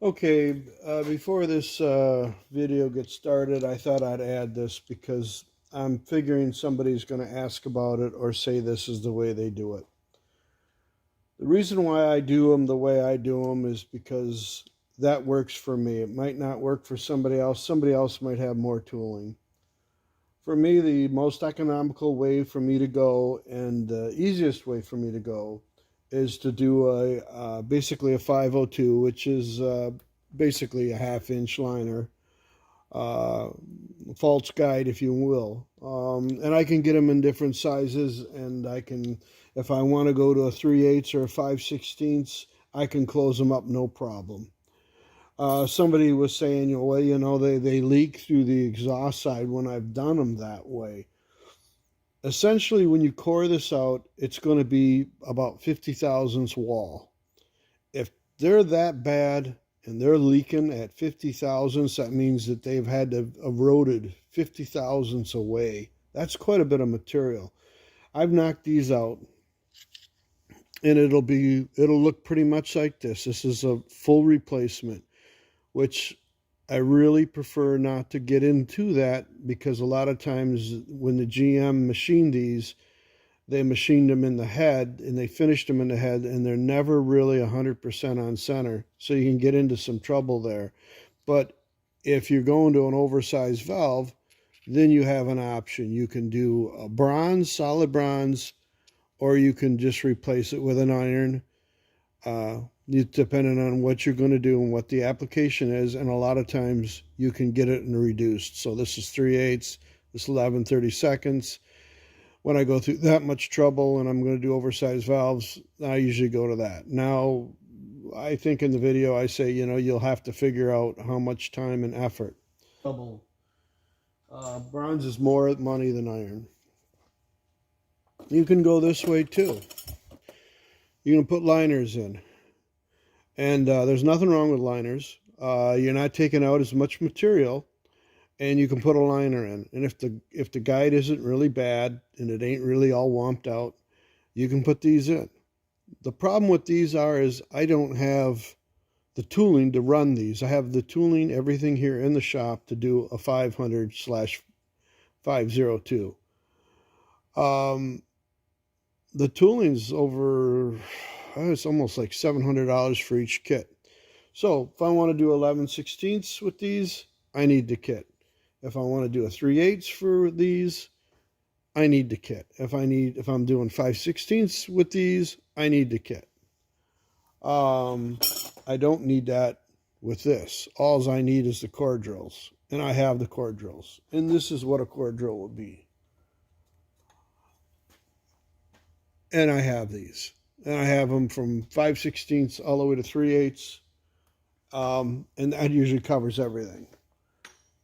Okay, before this video gets started, I thought I'd add this because I'm figuring somebody's going to ask about it or say this is the way they do it. The reason why I do them the way I do them is because that works for me. It might not work for somebody else. Somebody else might have more tooling. For me, the most economical way for me to go and the easiest way for me to go is to do basically a 502, which is basically a half-inch liner, uh, false guide, if you will. And I can get them in different sizes, and I can, if I want to go to a 3/8 or a 5/16, I can close them up no problem. Somebody was saying, well, they leak through the exhaust side when I've done them that way. Essentially, when you core this out, it's going to be about 50 thousandths wall. If they're that bad and they're leaking at 50 thousandths, that means that they've had to eroded 50 thousandths away. That's quite a bit of material. I've knocked these out, and it'll look pretty much like this. This is a full replacement, which I really prefer not to get into that because a lot of times when the GM machined these, they machined them in the head and they finished them in the head, and they're never really 100% on center. So you can get into some trouble there. But if you're going to an oversized valve, then you have an option. You can do a bronze, solid bronze, or you can just replace it with an iron. Depending on what you're going to do and what the application is, and a lot of times you can get it in reduced. So this is 3/8, this is 11/32. When I go through that much trouble and I'm going to do oversized valves, I usually go to that. Now, I think in the video I say, you'll have to figure out how much time and effort. Double. Bronze is more money than iron. You can go this way too. You can put liners in. And there's nothing wrong with liners. You're not taking out as much material, and you can put a liner in. And if the guide isn't really bad and it ain't really all womped out, you can put these in. The problem with these is I don't have the tooling to run these. I have the tooling, everything here in the shop to do a 500/502. The tooling's over, it's almost like $700 for each kit. So if I want to do 11/16 with these, I need the kit. If I want to do a 3/8 for these, I need the kit. If I'm doing 5/16 with these, I need the kit. I don't need that with this. All I need is the core drills, and I have the core drills. And this is what a core drill would be. And I have these. And I have them from 5/16 all the way to 3/8. And that usually covers everything.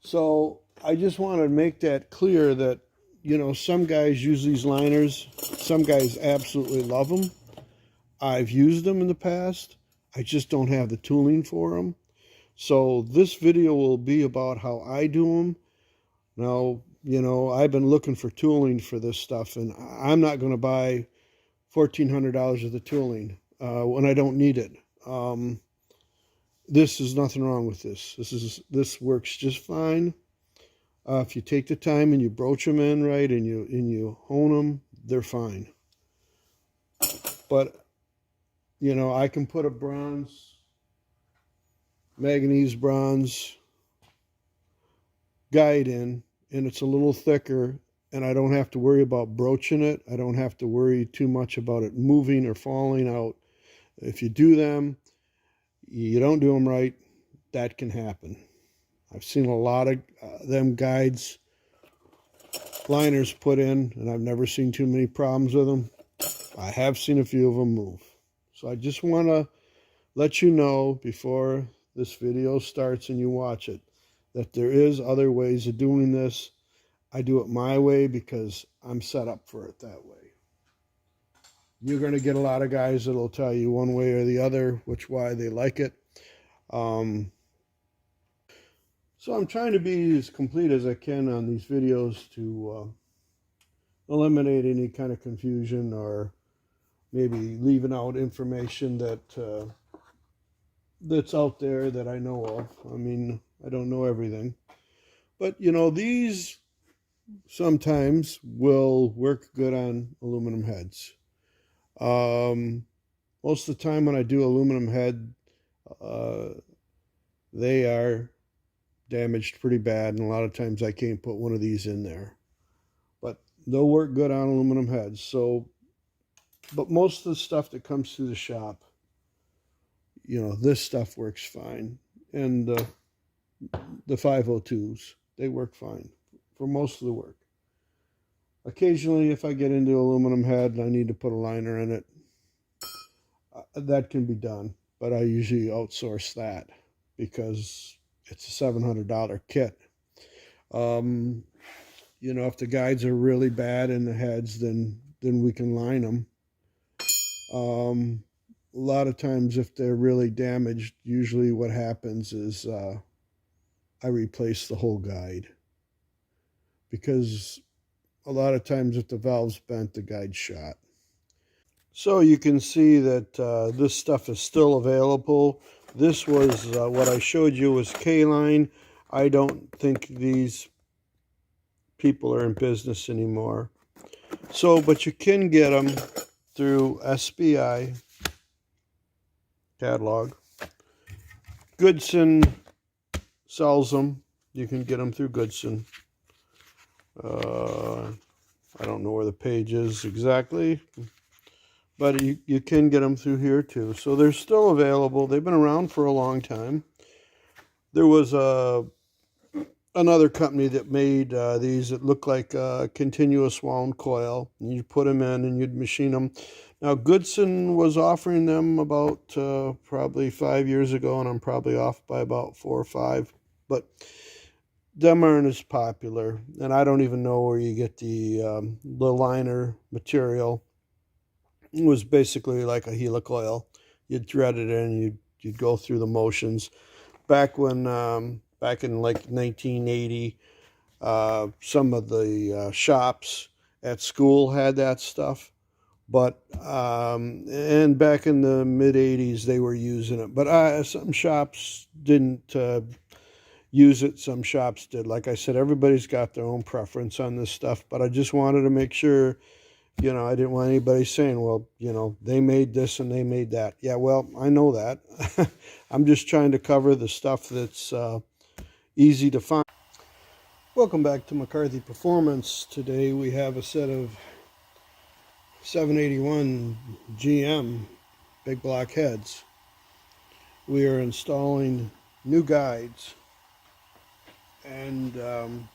So I just want to make that clear that, some guys use these liners. Some guys absolutely love them. I've used them in the past. I just don't have the tooling for them. So this video will be about how I do them. Now, I've been looking for tooling for this stuff, and I'm not going to buy $1,400 of the tooling when I don't need it. This is nothing wrong with this. This works just fine. If you take the time and you broach them in right and you hone them, they're fine. But I can put a manganese bronze guide in, and it's a little thicker, and I don't have to worry about broaching it. I don't have to worry too much about it moving or falling out. If you do them, you don't do them right, that can happen. I've seen a lot of them guides, liners put in, and I've never seen too many problems with them. I have seen a few of them move. So I just want to let you know before this video starts and you watch it that there is other ways of doing this. I do it my way because I'm set up for it that way. You're going to get a lot of guys that will tell you one way or the other why they like it. So I'm trying to be as complete as I can on these videos to eliminate any kind of confusion or maybe leaving out information that that's out there that I know of. I mean, I don't know everything. But, you know, these sometimes will work good on aluminum heads. Most of the time when I do aluminum head, uh, they are damaged pretty bad, and a lot of times I can't put one of these in there. But they'll work good on aluminum heads. So, but most of the stuff that comes through the shop, you know, this stuff works fine. And the 502s, they work fine for most of the work. Occasionally, if I get into aluminum head and I need to put a liner in it, that can be done. But I usually outsource that because it's a $700 kit. You know, if the guides are really bad in the heads, then we can line them. A lot of times, if they're really damaged, usually what happens is I replace the whole guide, because a lot of times if the valve's bent, the guide's shot. So you can see that this stuff is still available. This was what I showed you was K-line. I don't think these people are in business anymore. So, but you can get them through SBI catalog. Goodson sells them. You can get them through Goodson. I don't know where the page is exactly, but you can get them through here too. So they're still available. They've been around for a long time. There was another company that made these that look like a continuous wound coil. And you put them in and you'd machine them. Now, Goodson was offering them about probably 5 years ago, and I'm probably off by about 4 or 5. But them aren't as popular, and I don't even know where you get the liner material. It was basically like a helicoil. You'd thread it in, you'd go through the motions. Back when, back in like 1980, some of the shops at school had that stuff. But, and back in the mid 80s, they were using it. But some shops didn't use it, some shops did. Like I said, everybody's got their own preference on this stuff, but I just wanted to make sure, you know, I didn't want anybody saying, well, you know, they made this and they made that. Yeah, well, I know that. I'm just trying to cover the stuff that's easy to find. Welcome back to McCarthy Performance. Today we have a set of 781 GM big block heads. We are installing new guides, and you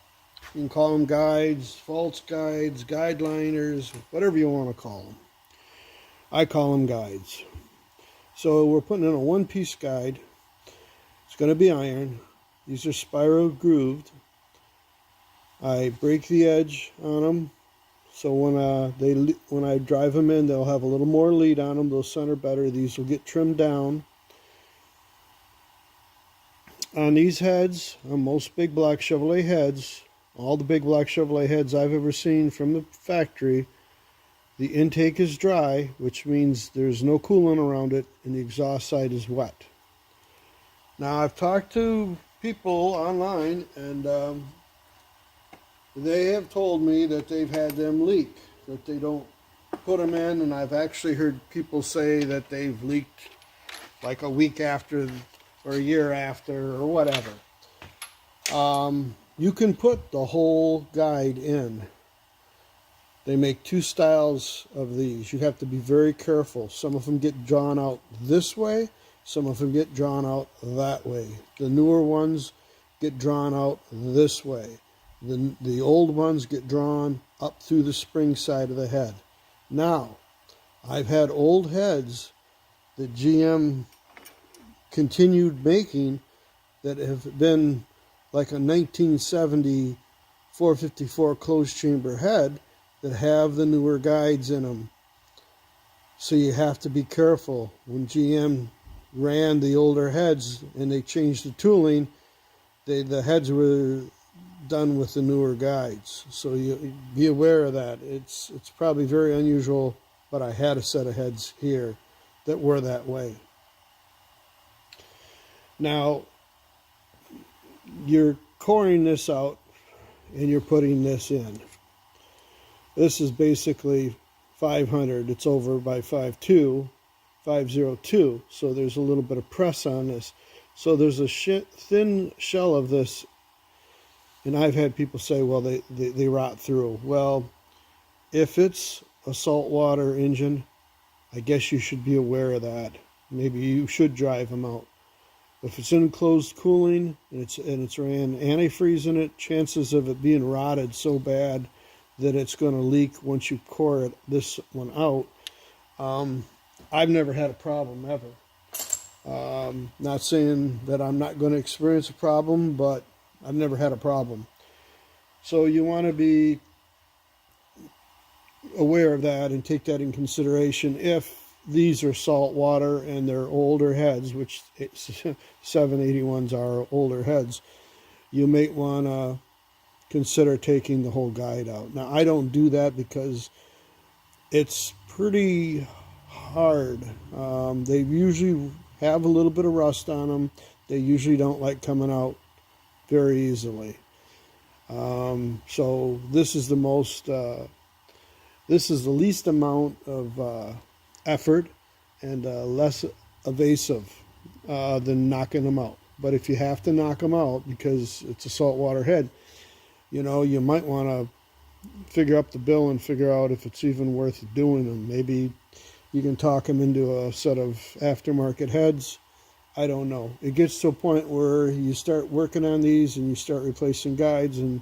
can call them guides, false guides, guide liners, whatever you want to call them. I call them guides. So we're putting in a one-piece guide. It's going to be iron. These are spiral grooved. I break the edge on them, so when I drive them in, they'll have a little more lead on them. They'll center better. These will get trimmed down. On these heads, on most big block Chevrolet heads, all the big block Chevrolet heads I've ever seen from the factory, the intake is dry, which means there's no coolant around it, and the exhaust side is wet. Now, I've talked to people online, and they have told me that they've had them leak, that they don't put them in, and I've actually heard people say that they've leaked like a week after or a year after or whatever. You can put the whole guide in. They make two styles of these. You have to be very careful. Some of them get drawn out this way. Some of them get drawn out that way. The newer ones get drawn out this way. The old ones get drawn up through the spring side of the head. Now, I've had old heads that GM continued making that have been like a 1970 454 closed chamber head that have the newer guides in them. So you have to be careful. When GM ran the older heads and they changed the tooling, the heads were done with the newer guides. So you be aware of that. It's probably very unusual, but I had a set of heads here that were that way. Now, you're coring this out and you're putting this in. This is basically 500. It's over by 502, so there's a little bit of press on this. So there's a thin shell of this, and I've had people say, well, they rot through. Well, if it's a saltwater engine, I guess you should be aware of that. Maybe you should drive them out. If it's enclosed cooling and it's ran antifreeze in it, chances of it being rotted so bad that it's going to leak once you core this one out. I've never had a problem ever. Not saying that I'm not going to experience a problem, but I've never had a problem. So you want to be aware of that and take that in consideration. If these are salt water and they're older heads, which 781s are older heads, you may want to consider taking the whole guide out. Now, I don't do that because it's pretty hard. They usually have a little bit of rust on them. They usually don't like coming out very easily. So this is the most, this is the least amount of effort and less evasive than knocking them out. But if you have to knock them out because it's a saltwater head, you know, you might want to figure up the bill and figure out if it's even worth doing them. Maybe you can talk them into a set of aftermarket heads. I don't know. It gets to a point where you start working on these and you start replacing guides and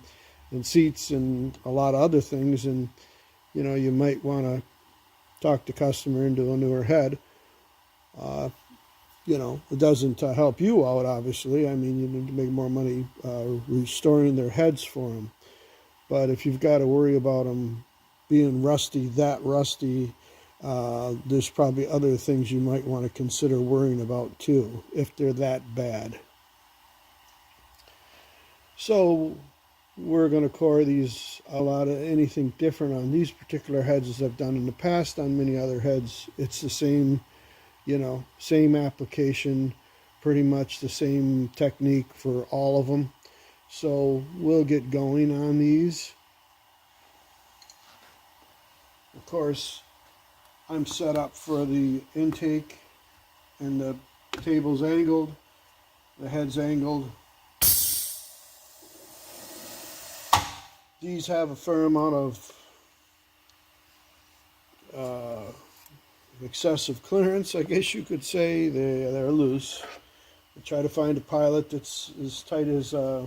seats and a lot of other things, and you know, you might want to talk the customer into a newer head. You know, it doesn't help you out, obviously. I mean, you need to make more money restoring their heads for them. But if you've got to worry about them being rusty, there's probably other things you might want to consider worrying about too, if they're that bad. So we're going to core these a lot of anything different on these particular heads as I've done in the past on many other heads. It's the same, you know, same application, pretty much the same technique for all of them. So we'll get going on these. Of course, I'm set up for the intake, and the table's angled, the head's angled. These have a fair amount of excessive clearance, I guess you could say. They're loose. I try to find a pilot that's as tight as I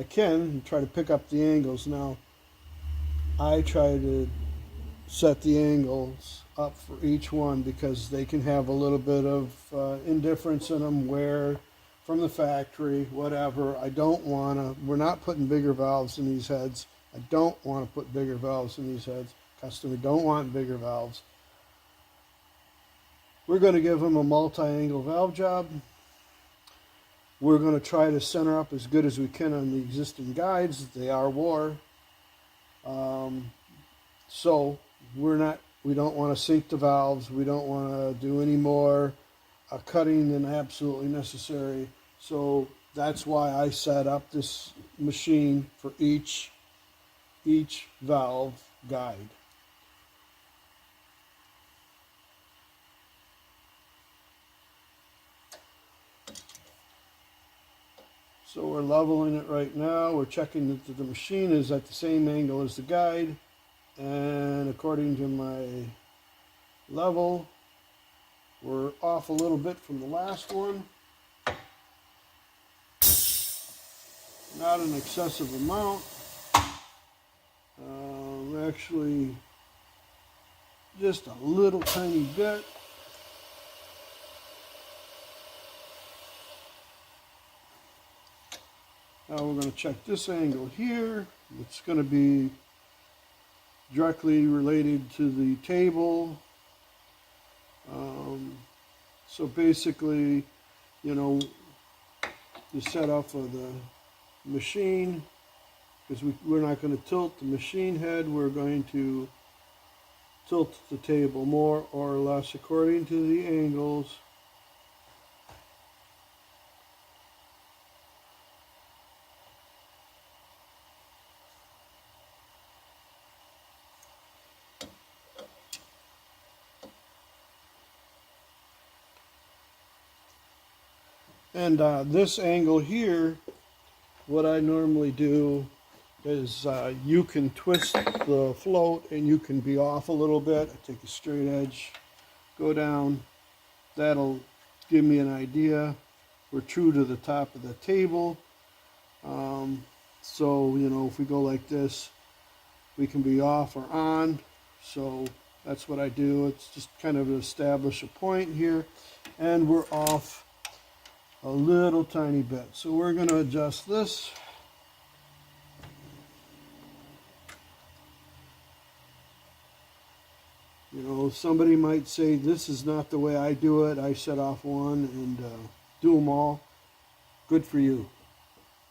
can and try to pick up the angles. Now, I try to set the angles up for each one because they can have a little bit of indifference in them, wear from the factory, whatever. I don't want to, we're not putting bigger valves in these heads. I don't want to put bigger valves in these heads. Customer don't want bigger valves. We're going to give them a multi-angle valve job. We're going to try to center up as good as we can on the existing guides. They are war. So we don't want to sink the valves. We don't want to do any more cutting than absolutely necessary. So that's why I set up this machine for each valve guide. So we're leveling it right now. We're checking that the machine is at the same angle as the guide. And according to my level, we're off a little bit from the last one. Not an excessive amount. Actually, just a little tiny bit. Now we're going to check this angle here. It's going to be directly related to the table. So basically, you know, the setup of the machine, because we're not going to tilt the machine head, we're going to tilt the table more or less according to the angles And this angle here, what I normally do is you can twist the float and you can be off a little bit. I take a straight edge, go down. That'll give me an idea. We're true to the top of the table. So, you know, if we go like this, we can be off or on. So that's what I do. It's just kind of to establish a point here. And we're off a little tiny bit. So we're going to adjust this. You know, somebody might say, this is not the way I do it. I set off one and do them all. Good for you.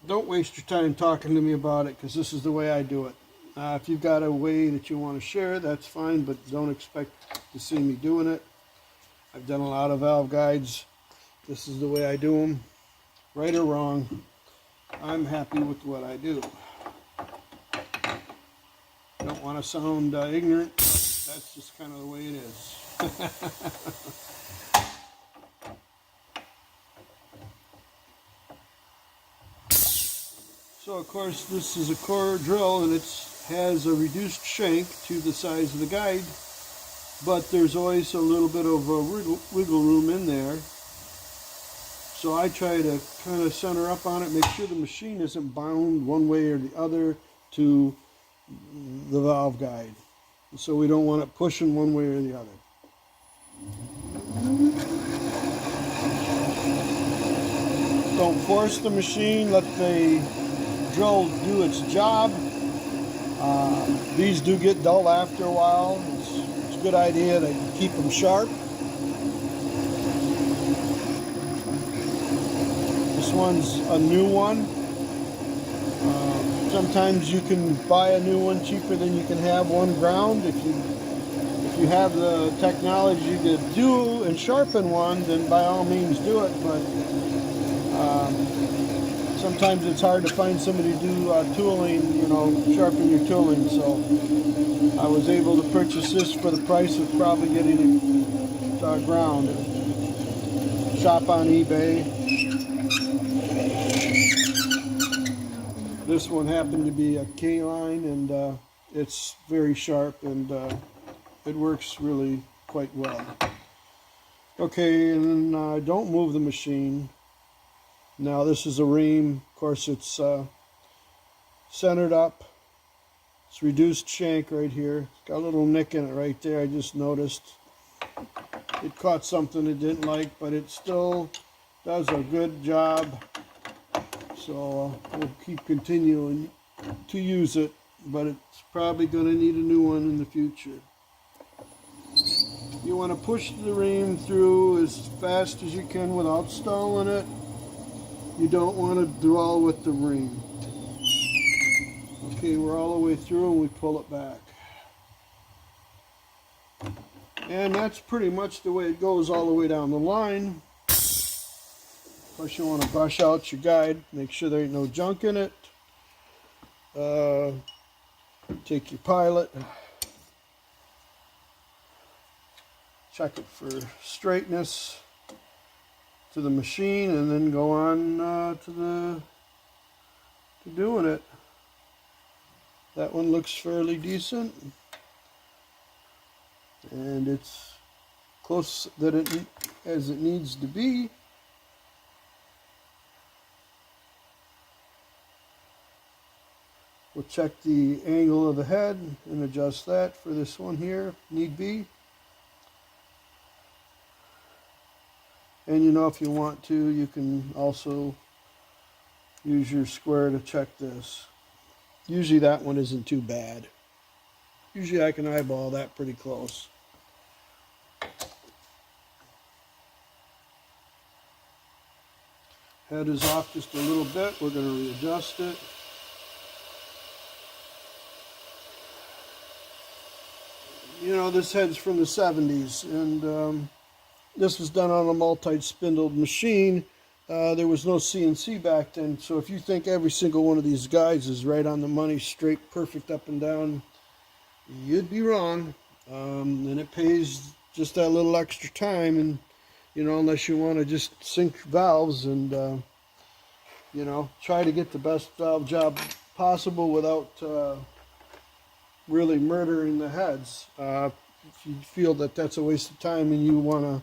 Don't waste your time talking to me about it, because this is the way I do it. If you've got a way that you want to share, that's fine, but don't expect to see me doing it. I've done a lot of valve guides. This is the way I do them. Right or wrong, I'm happy with what I do. Don't want to sound ignorant. That's just kind of the way it is. So of course this is a core drill, and it has a reduced shank to the size of the guide, but there's always a little bit of a wiggle room in there. So I try to kind of center up on it, make sure the machine isn't bound one way or the other to the valve guide. So we don't want it pushing one way or the other. Don't force the machine, let the drill do its job. These do get dull after a while. It's a good idea to keep them sharp. This one's a new one. Sometimes you can buy a new one cheaper than you can have one ground. If you have the technology to do and sharpen one, then by all means do it. But sometimes it's hard to find somebody to do tooling, you know, sharpen your tooling. So I was able to purchase this for the price of probably getting it ground. Shop on eBay. This one happened to be a K-line, and it's very sharp, and it works really quite well. Okay, and don't move the machine. Now this is a ream. Of course, it's centered up. It's reduced shank right here. It's got a little nick in it right there. I just noticed. It caught something it didn't like, but it still does a good job. So we'll keep continuing to use it, but it's probably going to need a new one in the future. You want to push the ream through as fast as you can without stalling it. You don't want to dwell with the ream. Okay, we're all the way through, and we pull it back. And that's pretty much the way it goes all the way down the line. Of course, you want to brush out your guide, make sure there ain't no junk in it. Take your pilot, check it for straightness to the machine, and then go on to doing it. That one looks fairly decent, and it's close as it needs to be. We'll check the angle of the head and adjust that for this one here, need be. And you know, if you want to, you can also use your square to check this. Usually that one isn't too bad. Usually I can eyeball that pretty close. Head is off just a little bit. We're going to readjust it. You know, this head's from the 70s, and this was done on a multi-spindled machine. There was no CNC back then, so if you think every single one of these guides is right on the money, straight, perfect up and down, you'd be wrong. And it pays just that little extra time, and you know, unless you want to just sink valves and, you know, try to get the best valve job possible without really murdering the heads. If you feel that that's a waste of time and you want to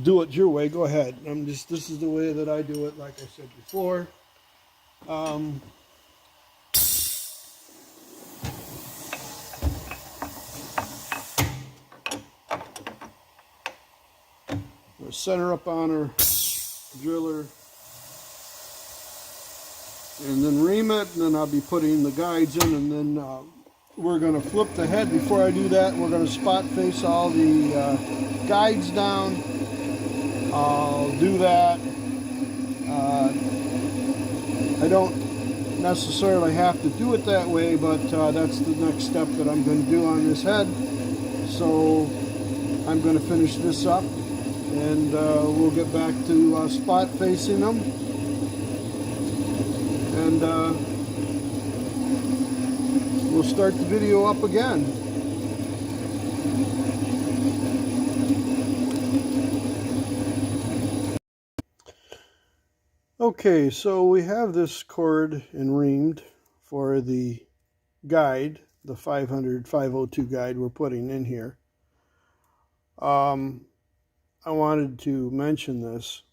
do it your way, go ahead. This is the way that I do it, like I said before. We'll set her up on her driller and then ream it, and then I'll be putting the guides in, and then we're going to flip the head. Before I do that, we're going to spot face all the guides down. I'll do that. I don't necessarily have to do it that way, but that's the next step that I'm going to do on this head. So I'm going to finish this up, and we'll get back to spot facing them, and we'll start the video up again. Okay, so we have this cord and reamed for the guide, the 502 guide we're putting in here. I wanted to mention this.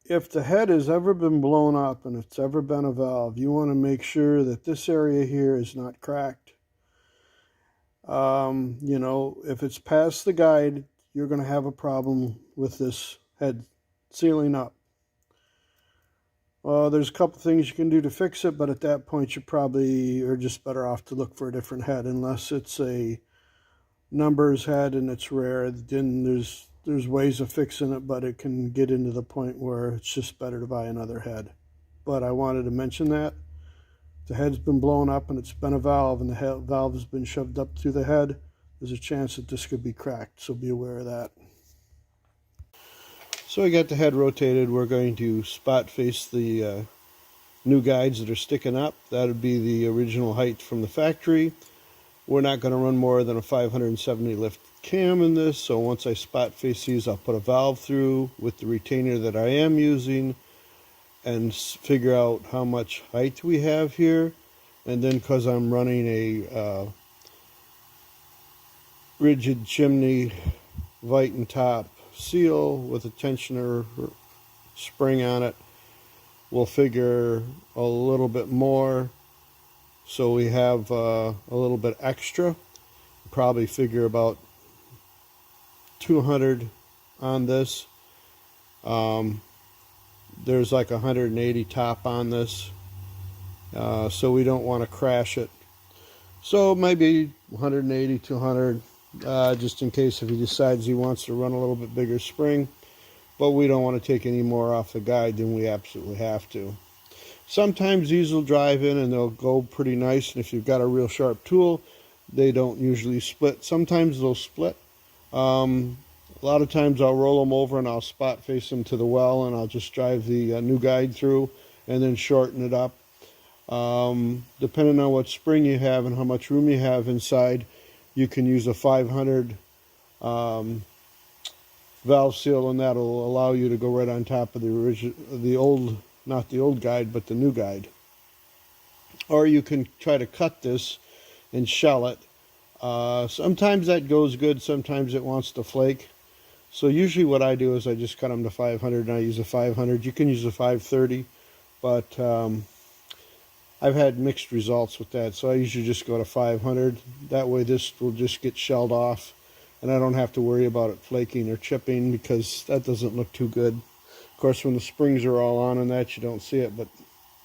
If the head has ever been blown up and it's ever been a valve, you want to make sure that this area here is not cracked. You know, if it's past the guide, you're going to have a problem with this head sealing up. There's a couple things you can do to fix it, but at that point you probably are just better off to look for a different head, unless it's a numbers head and it's rare. Then there's ways of fixing it, but it can get into the point where it's just better to buy another head. But I wanted to mention that. If the head's been blown up and it's been a valve and the valve has been shoved up through the head, there's a chance that this could be cracked, so be aware of that. So I got the head rotated. We're going to spot face the new guides that are sticking up. That would be the original height from the factory. We're not going to run more than a 570 lift cam in this, so once I spot face these, I'll put a valve through with the retainer that I am using and figure out how much height we have here. And then, because I'm running a rigid chimney Viton top seal with a tensioner spring on it, we'll figure a little bit more, so we have a little bit extra. Probably figure about 200 on this. There's like 180 top on this, so we don't want to crash it. So maybe 180, 200, just in case if he decides he wants to run a little bit bigger spring. But we don't want to take any more off the guide than we absolutely have to. Sometimes these will drive in and they'll go pretty nice, and if you've got a real sharp tool, they don't usually split. Sometimes they'll split. A lot of times I'll roll them over and I'll spot face them to the well, and I'll just drive the new guide through and then shorten it up. Depending on what spring you have and how much room you have inside, you can use a 500 valve seal, and that'll allow you to go right on top of the old, not the old guide, but the new guide. Or you can try to cut this and shell it. Sometimes that goes good, sometimes it wants to flake. So usually what I do is I just cut them to 500 and I use a 500. You can use a 530, but I've had mixed results with that, so I usually just go to 500. That way this will just get shelled off, and I don't have to worry about it flaking or chipping, because that doesn't look too good. Of course, when the springs are all on and that, you don't see it, but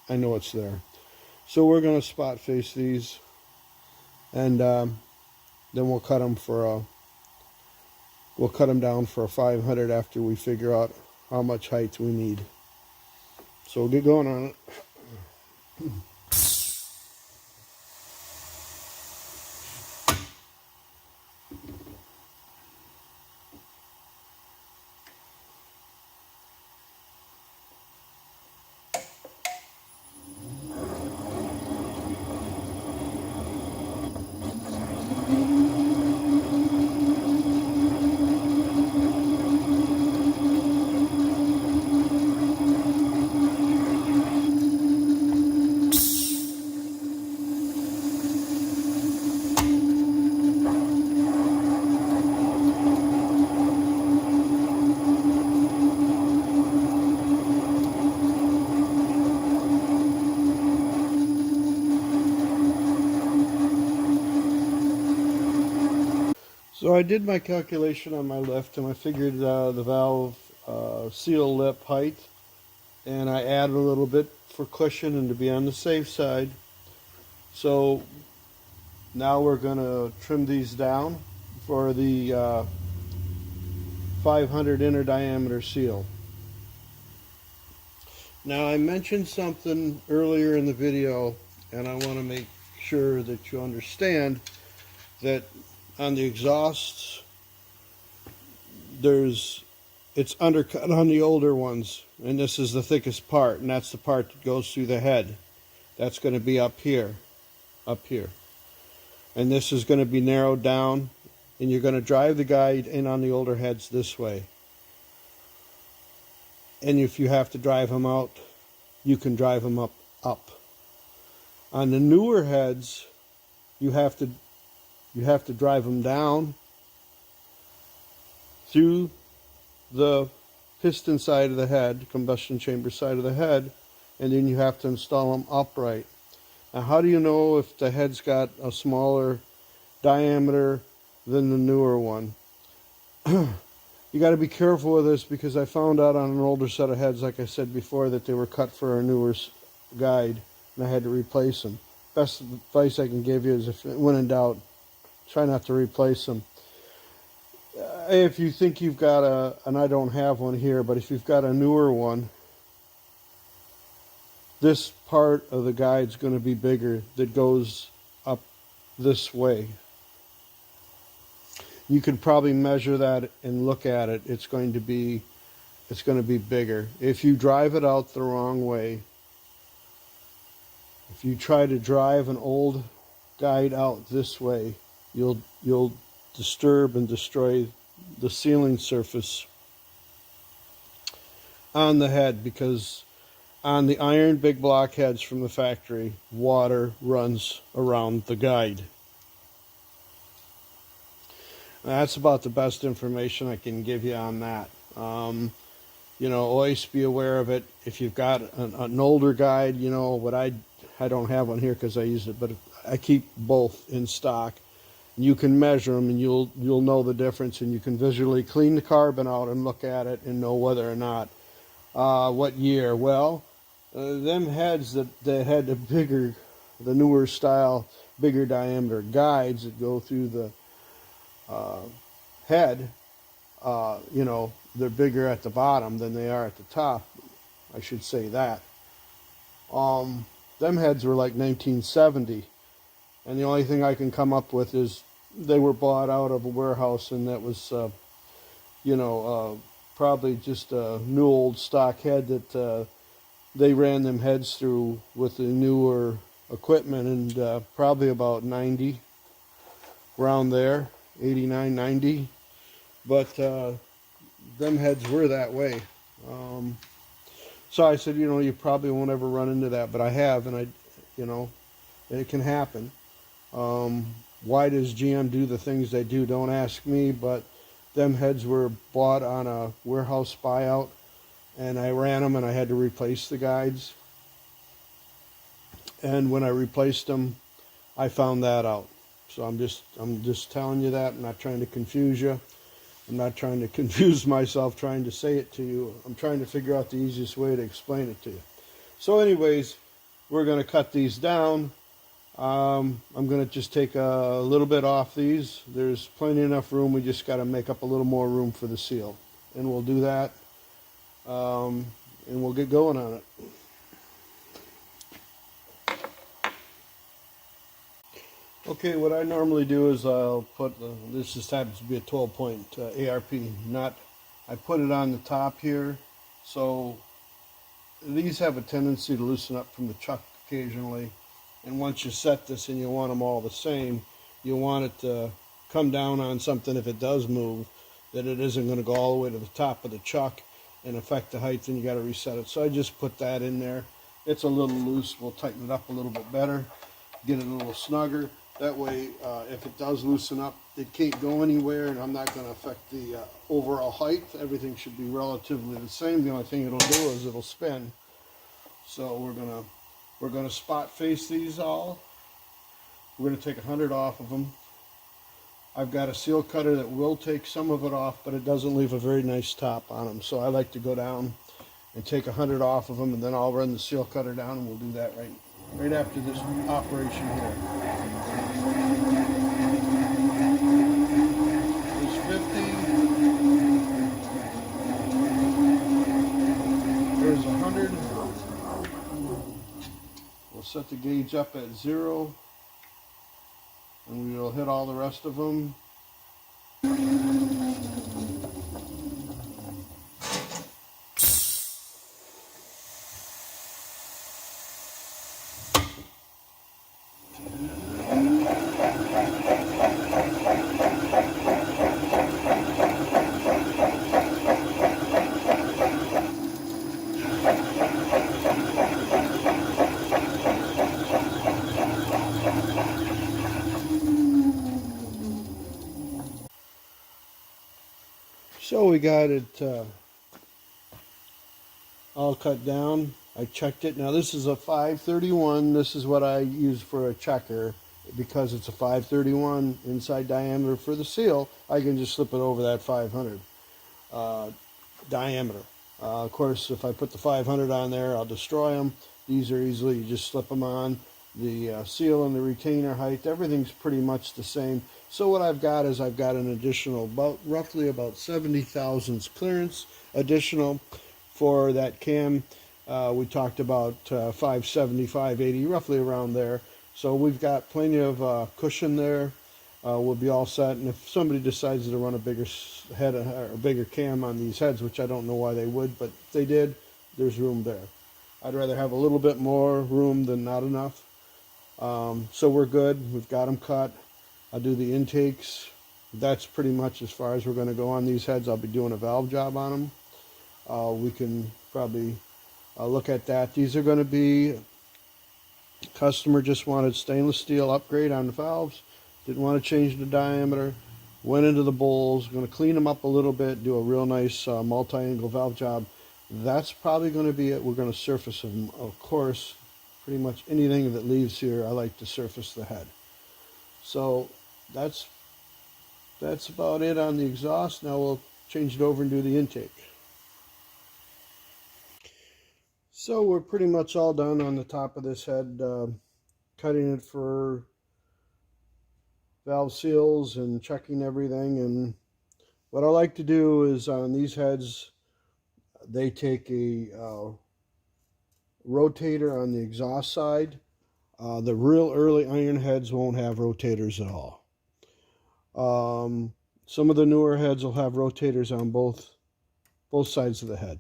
I know it's there. So we're going to spot face these, and then we'll cut them down for a 500 after we figure out how much height we need. So we'll get going on it. So I did my calculation on my lift, and I figured the valve seal lip height, and I added a little bit for cushion and to be on the safe side. So now we're going to trim these down for the 500 inner diameter seal. Now I mentioned something earlier in the video, and I want to make sure that you understand that on the exhausts it's undercut on the older ones, and this is the thickest part, and that's the part that goes through the head. That's going to be up here, and this is going to be narrowed down, and you're going to drive the guide in on the older heads this way. And if you have to drive them out, you can drive them up. On the newer heads, you have to drive them down through the piston side of the head, combustion chamber side of the head, and then you have to install them upright. Now, how do you know if the head's got a smaller diameter than the newer one? You got to be careful with this, because I found out on an older set of heads, like I said before, that they were cut for a newer guide, and I had to replace them. Best advice I can give you is, if when in doubt, try not to replace them. If you think you've got and I don't have one here, but if you've got a newer one, this part of the guide's going to be bigger, that goes up this way. You could probably measure that and look at it. It's going to be bigger. If you drive it out the wrong way, if you try to drive an old guide out this way, you'll disturb and destroy the sealing surface on the head, because on the iron big block heads from the factory, water runs around the guide. That's about the best information I can give you on that. You know, always be aware of it. If you've got an older guide, you know, what I don't have one here because I use it, but I keep both in stock. You can measure them, and you'll know the difference, and you can visually clean the carbon out and look at it and know whether or not what year. Well, them heads that had the newer style, bigger diameter guides that go through the head, you know, they're bigger at the bottom than they are at the top. I should say that. Them heads were like 1970. And the only thing I can come up with is they were bought out of a warehouse, and that was, you know, probably just a new old stock head that they ran them heads through with the newer equipment, and probably about 90, around there, 89, 90. But them heads were that way. So I said, you know, you probably won't ever run into that, but I have, and you know, it can happen. Why does GM do the things they do? Don't ask me, but them heads were bought on a warehouse buyout, and I ran them, and I had to replace the guides. And when I replaced them, I found that out. So I'm just telling you that. I'm not trying to confuse you. I'm not trying to confuse myself trying to say it to you. I'm trying to figure out the easiest way to explain it to you. So anyways, we're going to cut these down. I'm going to just take a little bit off these. There's plenty enough room. We just got to make up a little more room for the seal. And we'll do that. And we'll get going on it. Okay, what I normally do is I'll put, this just happens to be a 12-point ARP. I put it on the top here. So these have a tendency to loosen up from the chuck occasionally. And once you set this and you want them all the same, you want it to come down on something if it does move, that it isn't going to go all the way to the top of the chuck and affect the height, and you got to reset it. So I just put that in there. It's a little loose. We'll tighten it up a little bit better, get it a little snugger. That way, if it does loosen up, it can't go anywhere, and I'm not going to affect the overall height. Everything should be relatively the same. The only thing it'll do is it'll spin. So we're going to spot face these all. We're going to take 100 off of them. I've got a seal cutter that will take some of it off, but it doesn't leave a very nice top on them. So I like to go down and take 100 off of them, and then I'll run the seal cutter down, and we'll do that right after this operation here. There's 50. There's 100. We'll set the gauge up at 0, and we will hit all the rest of them. So we got it all cut down. I checked it. Now this is a 531. This is what I use for a checker. Because it's a 531 inside diameter for the seal, I can just slip it over that 500 diameter. Of course, if I put the 500 on there, I'll destroy them. These are easily, you just slip them on. The seal and the retainer height, everything's pretty much the same. So what I've got is I've got an additional, roughly about 70 thousandths clearance additional for that cam. We talked about 570, 580, roughly around there. So we've got plenty of cushion there. We'll be all set. And if somebody decides to run a bigger head or a bigger cam on these heads, which I don't know why they would, but if they did, there's room there. I'd rather have a little bit more room than not enough. So we're good. We've got them cut. I'll do the intakes. That's pretty much as far as we're going to go on these heads. I'll be doing a valve job on them. We can probably look at that. These are going to be, customer just wanted stainless steel upgrade on the valves. Didn't want to change the diameter. Went into the bowls. Going to clean them up a little bit. Do a real nice multi-angle valve job. That's probably going to be it. We're going to surface them. Of course, pretty much anything that leaves here, I like to surface the head. So that's about it on the exhaust. Now we'll change it over and do the intake. So we're pretty much all done on the top of this head, cutting it for valve seals and checking everything. And what I like to do is on these heads, they take a rotator on the exhaust side. The real early iron heads won't have rotators at all. Some of the newer heads will have rotators on both sides of the head.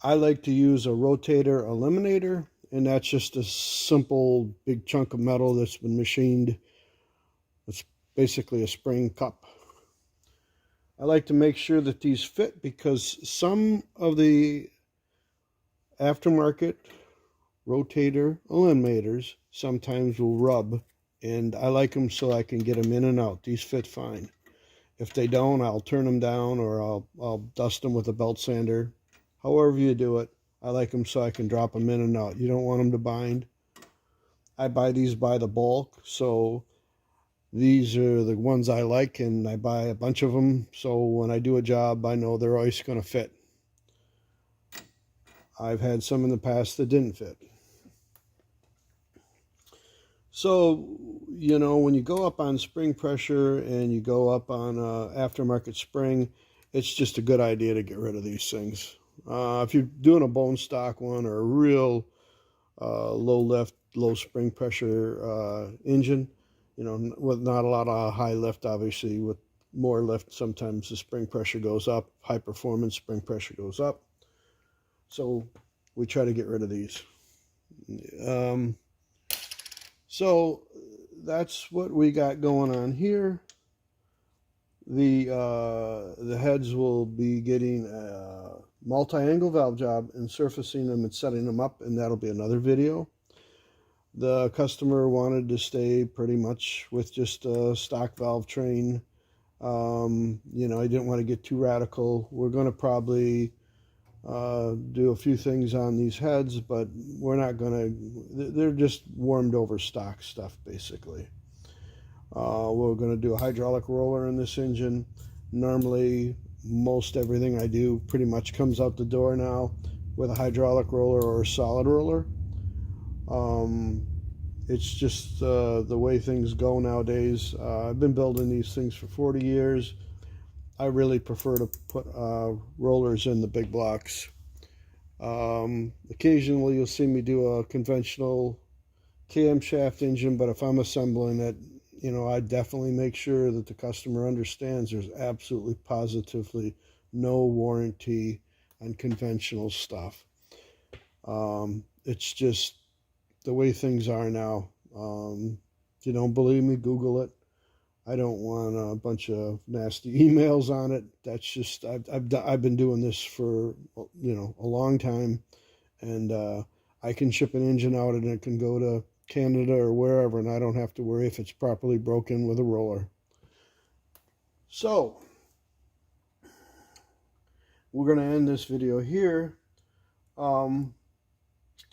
I like to use a rotator eliminator, and that's just a simple big chunk of metal that's been machined. It's basically a spring cup. I like to make sure that these fit because some of the aftermarket rotator eliminators sometimes will rub, and I like them so I can get them in and out. These fit fine. If they don't, I'll turn them down or I'll dust them with a belt sander. However you do it, I like them so I can drop them in and out. You don't want them to bind. I buy these by the bulk, so these are the ones I like, and I buy a bunch of them, so when I do a job, I know they're always going to fit. I've had some in the past that didn't fit. So, you know, when you go up on spring pressure and you go up on aftermarket spring, it's just a good idea to get rid of these things. If you're doing a bone stock one or a real low lift, low spring pressure engine, you know, with not a lot of high lift, obviously, with more lift, sometimes the spring pressure goes up. High performance spring pressure goes up. So we try to get rid of these. So that's what we got going on here. The heads will be getting a multi-angle valve job and surfacing them and setting them up, and that'll be another video. The customer wanted to stay pretty much with just a stock valve train. You know, I didn't want to get too radical. We're going to probably do a few things on these heads, but we're not going to, they're just warmed over stock stuff basically. We're going to do a hydraulic roller in this engine. Normally, most everything I do pretty much comes out the door now with a hydraulic roller or a solid roller. It's just the way things go nowadays. I've been building these things for 40 years. I really prefer to put rollers in the big blocks. Occasionally you'll see me do a conventional camshaft engine, but if I'm assembling it, you know, I definitely make sure that the customer understands there's absolutely positively no warranty on conventional stuff. It's just the way things are now. If you don't believe me, Google it. I don't want a bunch of nasty emails on it. That's just I've been doing this for, you know, a long time, and I can ship an engine out and it can go to Canada or wherever, and I don't have to worry if it's properly broken with a roller. So we're going to end this video here.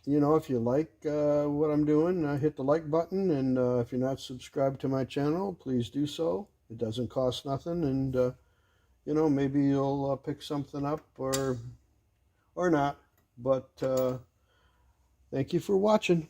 You know, if you like what I'm doing, hit the like button, and if you're not subscribed to my channel, please do so. It doesn't cost nothing, and you know, maybe you'll pick something up or not. But thank you for watching.